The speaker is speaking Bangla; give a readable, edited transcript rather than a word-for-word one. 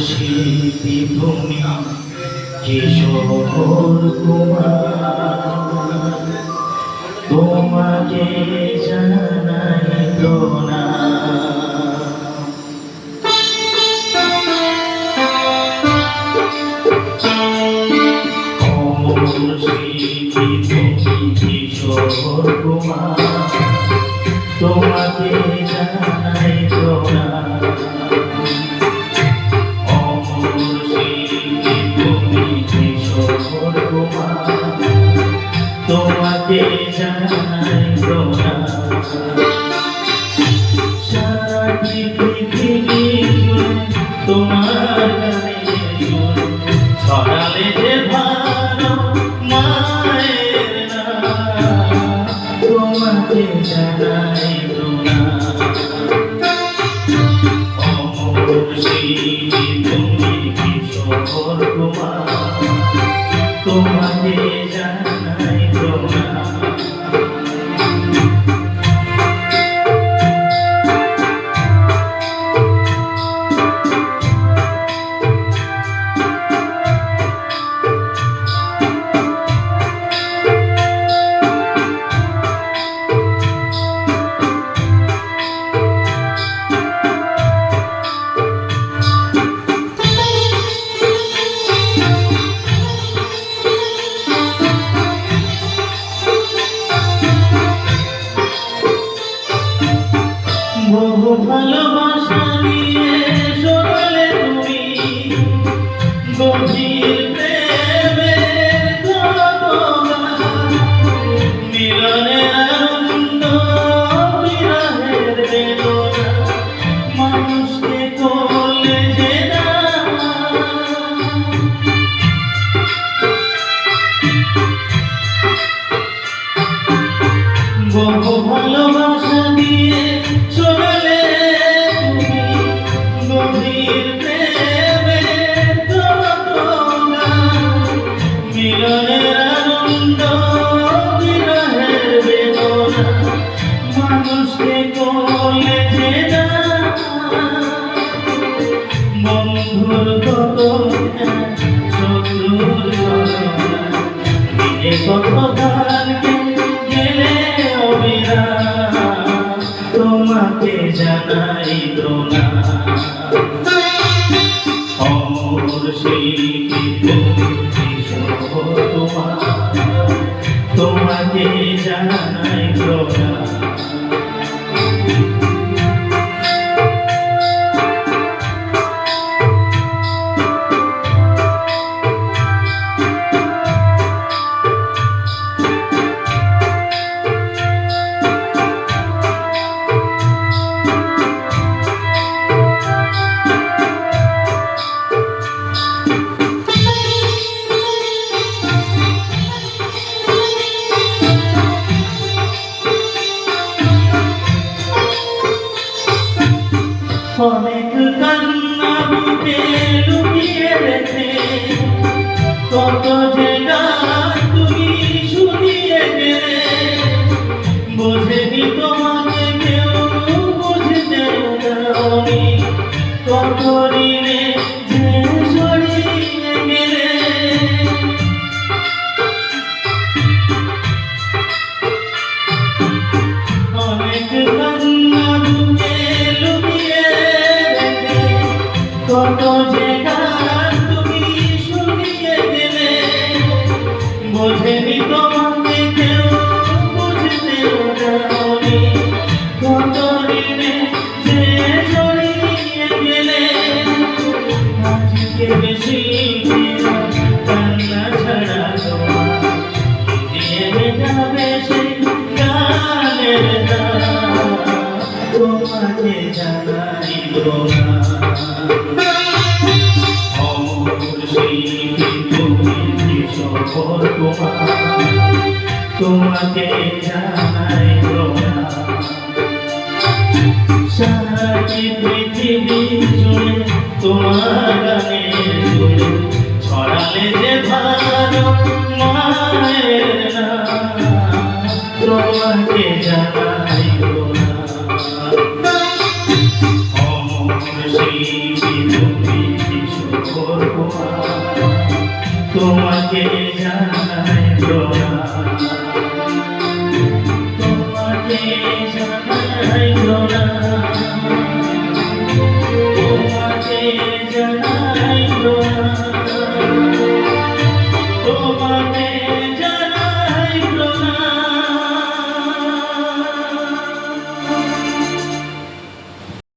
শিল্পী তুমি কিশোর কুমার, তোমাকে জানাই প্রণাম। অমর শিল্পী তুমি কিশোর কুমার, তোমাকে জানাই প্রণাম। তোমাকে জানাই প্রণাম। সারা পৃথিবী জুড়ে তোমার গানের সুর ছড়ালে যে ভালো মায়ের নাম, তোমাকে জানাই প্রণাম। অমর শিল্পী তুমি কিশোর কুমার, তোমাকে জানাই প্রণাম। বহু ভালোবাসা নিয়ে চলে তুমি গভীর প্রেমের গগন, মিলনের আনন্দ বিরহের বেদনা, মানুষকে করলে যে বহু ভালোবাসা দিয়ে চলে তুমি গভীর প্রেমের গগন, মিলনের আনন্দ বিরহের বেদনা, মানুষকে করলে যে বন্ধুর কত শত্রুর কত গানকে গেলে অবিরাম, তোমাকে জানাই প্রণাম। অমর শিল্পী তুমি কিশোর কুমার, তোমাকে জানাই প্রণাম। অনেক কান্না বুকে লুকিয়ে রেখে কত যে গান তুমি শুনিয়ে গেলে, বোঝেনি তোমাকে কেউ বুঝতে দাওনি, কত ঋণে যে জড়িয়ে গেলে। অনেক কান্না বুকে কত যে গান তুমি শুনিয়ে গেলে, বোঝেনি তোমাকে কেউ বুঝতে দাওনি, কত ঋণে যে জড়িয়ে গেলে। আজকে বেশি কান্না ছাড়া তোমার দিয়ে মেটাবে সেই গানের দাম, তোমাকে জানাই প্রণাম। অমর শিল্পী তুমি কিশোর কুমার, তোমাকে জানাই প্রণাম। সারা পৃথিবী জুড়ে তোমার গানের সুর ছড়ালে যে ভালো মায়ের নাম, তোমাকে জানাই প্রণাম। অমর শিল্পী তুমি তোমাকে জানাই প্রণাম, তোমাকে জানাই প্রণাম।